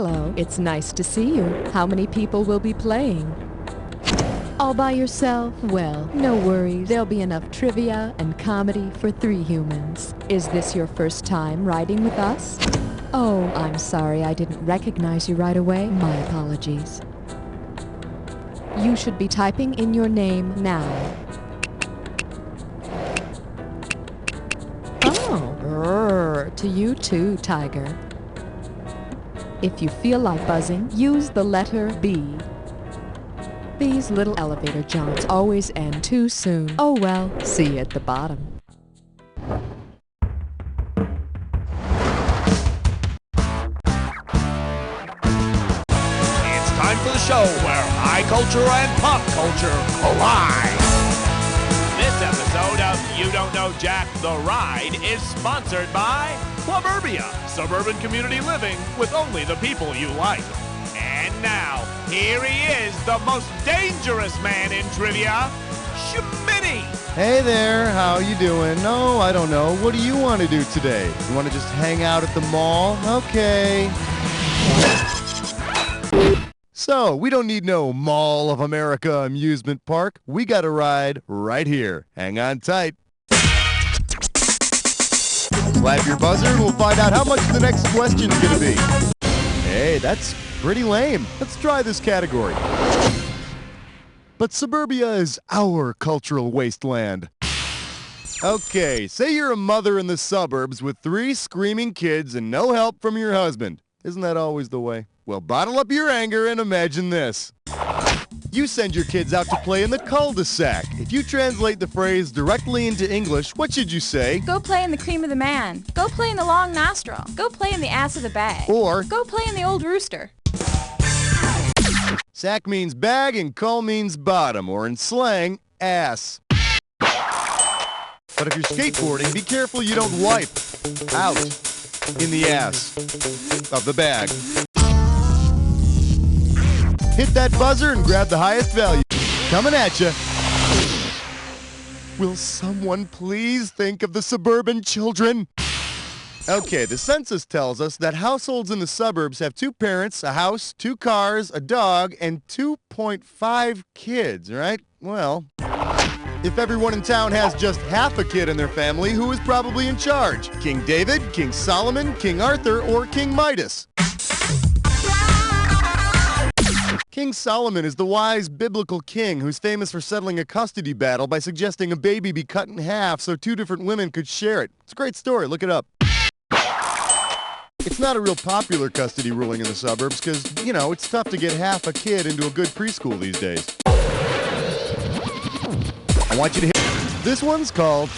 Hello, it's nice to see you. How many people will be playing? All by yourself? Well, no worries. There'll be enough trivia and comedy for 3 humans. Is this your first time riding with us? Oh, I'm sorry I didn't recognize you right away. My apologies. You should be typing in your name now. Oh, to you too, Tiger. If you feel like buzzing, use the letter B. These little elevator jumps always end too soon. Oh well, see you at the bottom. It's time for the show where high culture and pop culture collide. This episode of You Don't Know Jack the Ride is sponsored by Suburbia, suburban community living with only the people you like. And now, here he is, the most dangerous man in trivia, Schmitty. Hey there, how you doing? No, I don't know. What do you want to do today? You want to just hang out at the mall? Okay. So, we don't need no Mall of America amusement park. We got a ride right here. Hang on tight. Slap your buzzer and we'll find out how much the next question's gonna be. Hey, that's pretty lame. Let's try this category. But Suburbia is our cultural wasteland. Okay, say you're a mother in the suburbs with 3 screaming kids and no help from your husband. Isn't that always the way? Well, bottle up your anger and imagine this. You send your kids out to play in the cul-de-sac. If you translate the phrase directly into English, what should you say? Go play in the cream of the man. Go play in the long nostril. Go play in the ass of the bag. Or, go play in the old rooster. Sack means bag and cull means bottom, or in slang, ass. But if you're skateboarding, be careful you don't wipe out in the ass of the bag. Hit that buzzer and grab the highest value. Coming at you. Will someone please think of the suburban children? Okay, the census tells us that households in the suburbs have 2 parents, a house, 2 cars, a dog, and 2.5 kids, right? Well, if everyone in town has just half a kid in their family, who is probably in charge? King David, King Solomon, King Arthur, or King Midas? King Solomon is the wise biblical king who's famous for settling a custody battle by suggesting a baby be cut in half so 2 different women could share it. It's a great story, look it up. It's not a real popular custody ruling in the suburbs because, you know, it's tough to get half a kid into a good preschool these days. I want you to hit. This one's called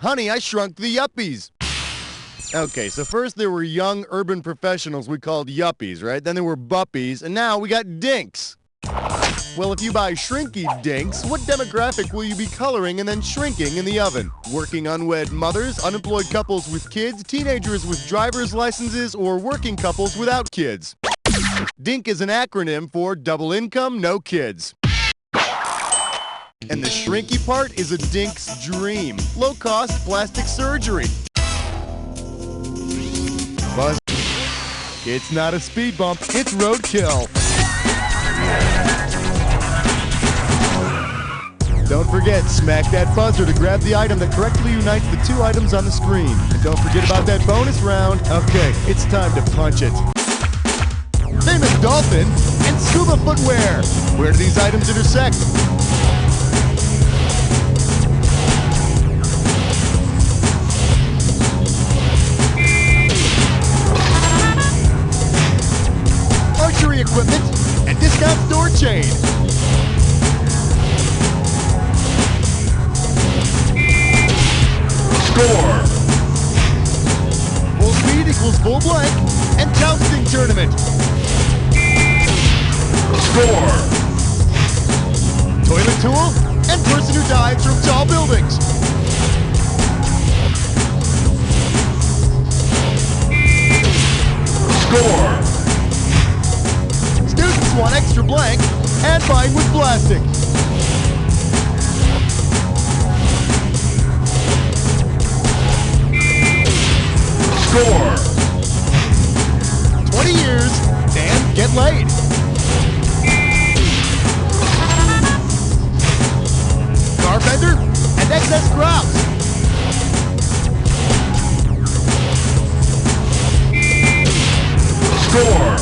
Honey, I Shrunk the Yuppies. Okay, so first there were young urban professionals we called yuppies, right? Then there were buppies, and now we got dinks. Well, if you buy shrinky dinks, what demographic will you be coloring and then shrinking in the oven? Working unwed mothers, unemployed couples with kids, teenagers with driver's licenses, or working couples without kids? DINK is an acronym for double income, no kids. And the shrinky part is a dink's dream. Low-cost plastic surgery. Buzz. It's not a speed bump, it's roadkill. Don't forget, smack that buzzer to grab the item that correctly unites the 2 items on the screen. And don't forget about that bonus round. Okay, it's time to punch it. Famous dolphin and scuba footwear. Where do these items intersect? Archery equipment and discount store chain. Score. Full speed equals full blank and jousting tournament. Score. Toilet tool and person who dives from tall buildings. Score. Students want extra blank and buying with plastic. Score. 20 years and get laid. Carpenter and excess crops. Score.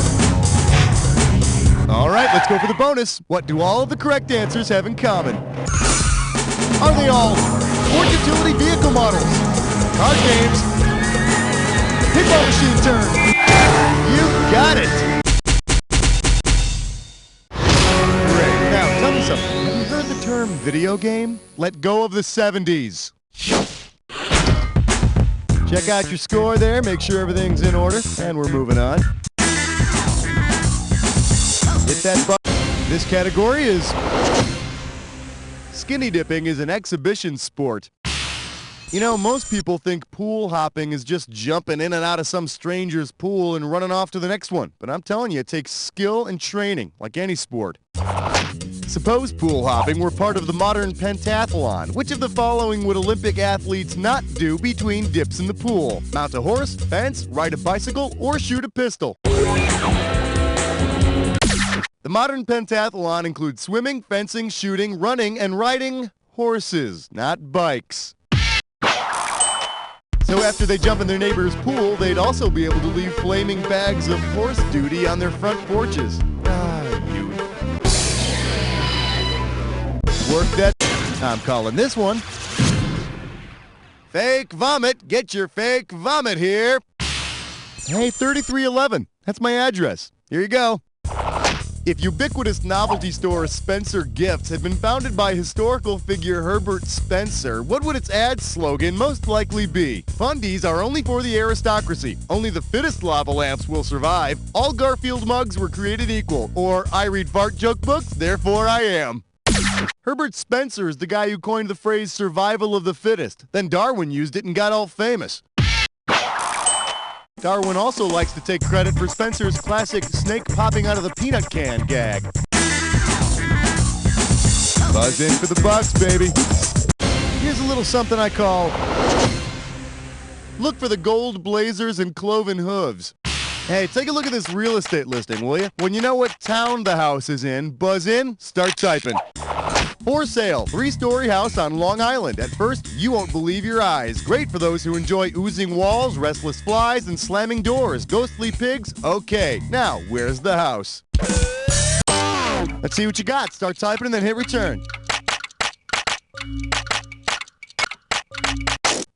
All right, let's go for the bonus. What do all of the correct answers have in common? Are they all sport utility vehicle models, card games, pinball machine turn? You got it. Great. Now, tell me something. Have you heard the term video game? Let go of the 70s. Check out your score there. Make sure everything's in order. And we're moving on. Hit that button. This category is skinny dipping is an exhibition sport. You know, most people think pool hopping is just jumping in and out of some stranger's pool and running off to the next one. But I'm telling you, it takes skill and training, like any sport. Suppose pool hopping were part of the modern pentathlon. Which of the following would Olympic athletes not do between dips in the pool? Mount a horse, fence, ride a bicycle, or shoot a pistol? The modern pentathlon includes swimming, fencing, shooting, running, and riding horses, not bikes. So after they jump in their neighbor's pool, they'd also be able to leave flaming bags of horse duty on their front porches. You work that. I'm calling this one fake vomit. Get your fake vomit here. Hey, 3311. That's my address. Here you go. If ubiquitous novelty store Spencer Gifts had been founded by historical figure Herbert Spencer, what would its ad slogan most likely be? Fundies are only for the aristocracy. Only the fittest lava lamps will survive. All Garfield mugs were created equal. Or I read fart joke books, therefore I am. Herbert Spencer is the guy who coined the phrase survival of the fittest. Then Darwin used it and got all famous. Darwin also likes to take credit for Spencer's classic snake popping out of the peanut can gag. Buzz in for the bucks, baby. Here's a little something I call look for the gold blazers and cloven hooves. Hey, take a look at this real estate listing, will you? When you know what town the house is in, buzz in, start typing. For sale, 3-story house on Long Island. At first, you won't believe your eyes. Great for those who enjoy oozing walls, restless flies, and slamming doors. Ghostly pigs? Okay. Now, where's the house? Let's see what you got. Start typing and then hit return.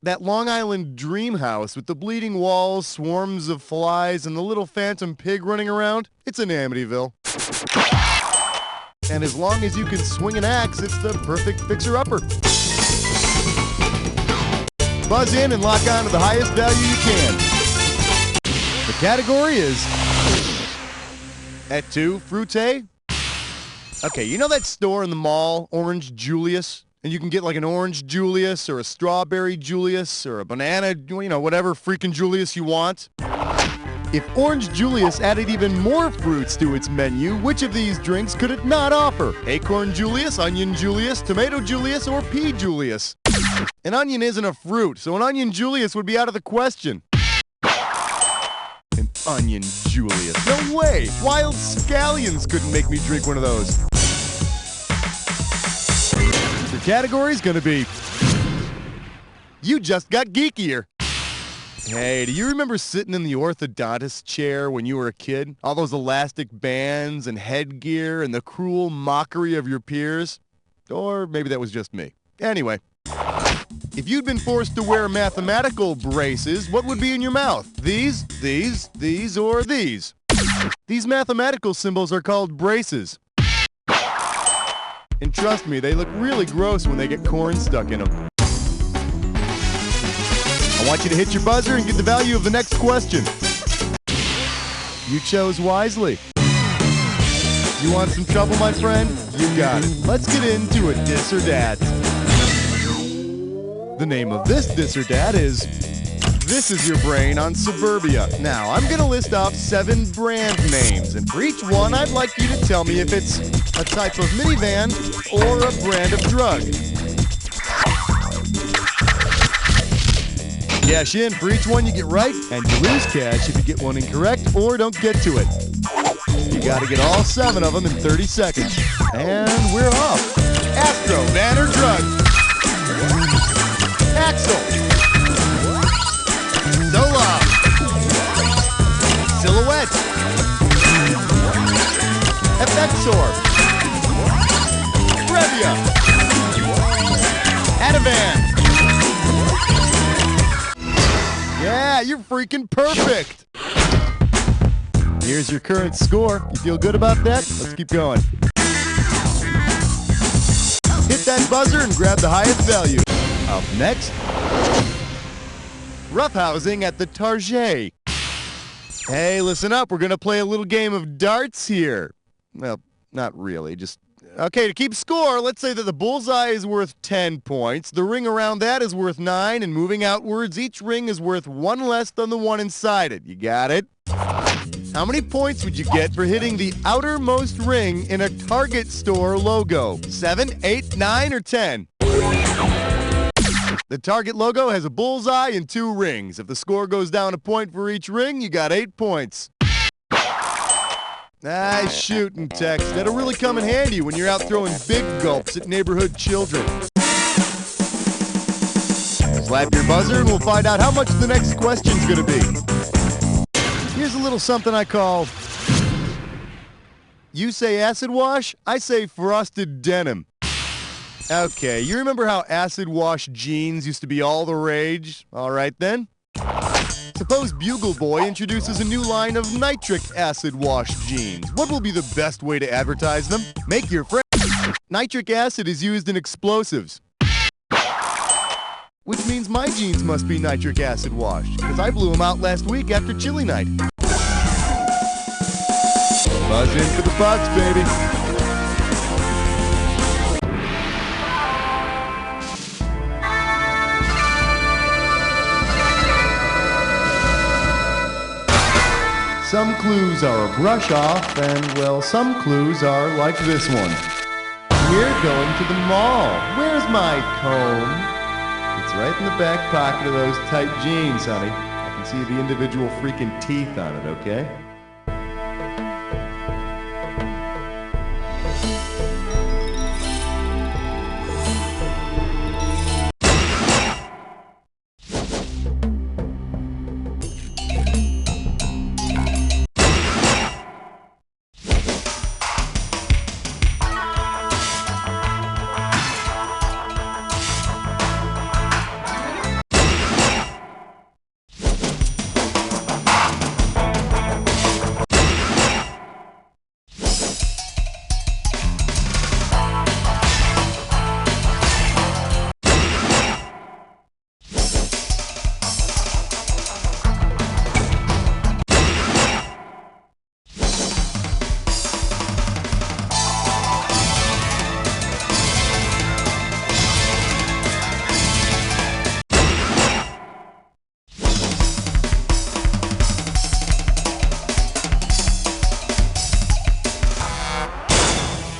That Long Island dream house with the bleeding walls, swarms of flies, and the little phantom pig running around? It's in Amityville. And as long as you can swing an axe, it's the perfect fixer-upper. Buzz in and lock on to the highest value you can. The category is at 2, fruité. Okay, you know that store in the mall, Orange Julius? And you can get like an orange Julius or a strawberry Julius or a banana, you know, whatever freaking Julius you want. If Orange Julius added even more fruits to its menu, which of these drinks could it not offer? Acorn Julius, Onion Julius, Tomato Julius, or Pea Julius? An onion isn't a fruit, so an Onion Julius would be out of the question. An Onion Julius. No way! Wild scallions couldn't make me drink one of those. The category's gonna be you just got geekier. Hey, do you remember sitting in the orthodontist chair when you were a kid? All those elastic bands and headgear and the cruel mockery of your peers? Or maybe that was just me. Anyway, if you'd been forced to wear mathematical braces, what would be in your mouth? These, or these? These mathematical symbols are called braces. And trust me, they look really gross when they get corn stuck in them. I want you to hit your buzzer and get the value of the next question. You chose wisely. You want some trouble, my friend? You got it. Let's get into a Dis or Dat. The name of this Dis or Dat is This Is Your Brain on Suburbia. Now, I'm going to list off 7 brand names, and for each one, I'd like you to tell me if it's a type of minivan or a brand of drug. Cash in for each one you get right, and you lose cash if you get one incorrect or don't get to it. You gotta get all 7 of them in 30 seconds. And we're off. Astro, van or drug? Axel. Zola. Silhouette. FXor. Previa. Ativan. Yeah, you're freaking perfect. Here's your current score. You feel good about that? Let's keep going. Hit that buzzer and grab the highest value. Up next, roughhousing at the Target. Hey, listen up. We're going to play a little game of darts here. Well, not really. Okay, to keep score, let's say that the bullseye is worth 10 points. The ring around that is worth 9, and moving outwards, each ring is worth 1 less than the one inside it. You got it? How many points would you get for hitting the outermost ring in a Target store logo? 7, 8, 9, or 10? The Target logo has a bullseye and 2 rings. If the score goes down a point for each ring, you got 8 points. Nice shooting, Tex. That'll really come in handy when you're out throwing big gulps at neighborhood children. Slap your buzzer and we'll find out how much the next question's gonna be. Here's a little something I call... You say acid wash, I say frosted denim. Okay, you remember how acid wash jeans used to be all the rage? All right then. Suppose Bugle Boy introduces a new line of nitric acid wash jeans. What will be the best way to advertise them? Make your friend. Nitric acid is used in explosives. Which means my jeans must be nitric acid washed, because I blew them out last week after chili night. Buzz in for the bucks, baby. Some clues are a brush off, and, well, some clues are like this one. We're going to the mall. Where's my comb? It's right in the back pocket of those tight jeans, honey. I can see the individual freaking teeth on it, okay?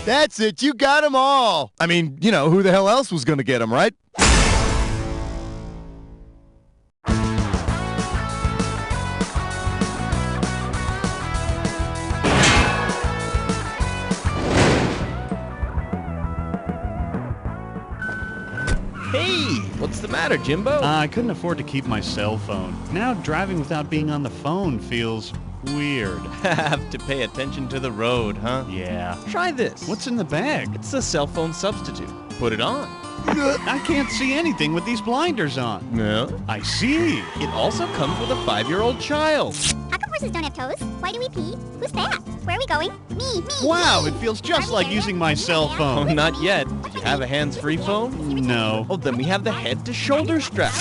That's it, you got them all. I mean, you know, who the hell else was going to get them, right? Hey, what's the matter, Jimbo? I couldn't afford to keep my cell phone. Now driving without being on the phone feels weird. Have to pay attention to the road, huh? Yeah. Try this. What's in the bag? It's a cell phone substitute. Put it on. I can't see anything with these blinders on. No. I see. It also comes with a 5-year-old child. How come horses don't have toes? Why do we pee? Who's that? Where are we going? Me. Wow, me. it feels just like using my cell Oh, phone. not yet. Do you have a hands-free phone? No. Oh, then we have the head-to-shoulder strap.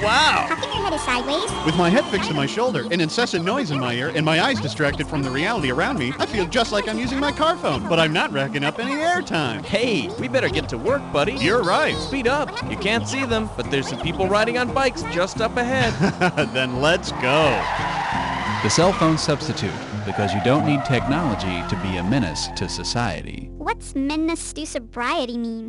Wow. How come your head is sideways? With my head fixed to my shoulder, an incessant noise in my ear, and my eyes distracted from the reality around me, I feel just like I'm using my car phone, but I'm not racking up any airtime. Hey, we better get to work, buddy. You're right. Speed up. You can't see them, but there's some people riding on bikes just up ahead. Then let's go. The cell phone substitute, because you don't need technology to be a menace to society. What's menace to sobriety mean?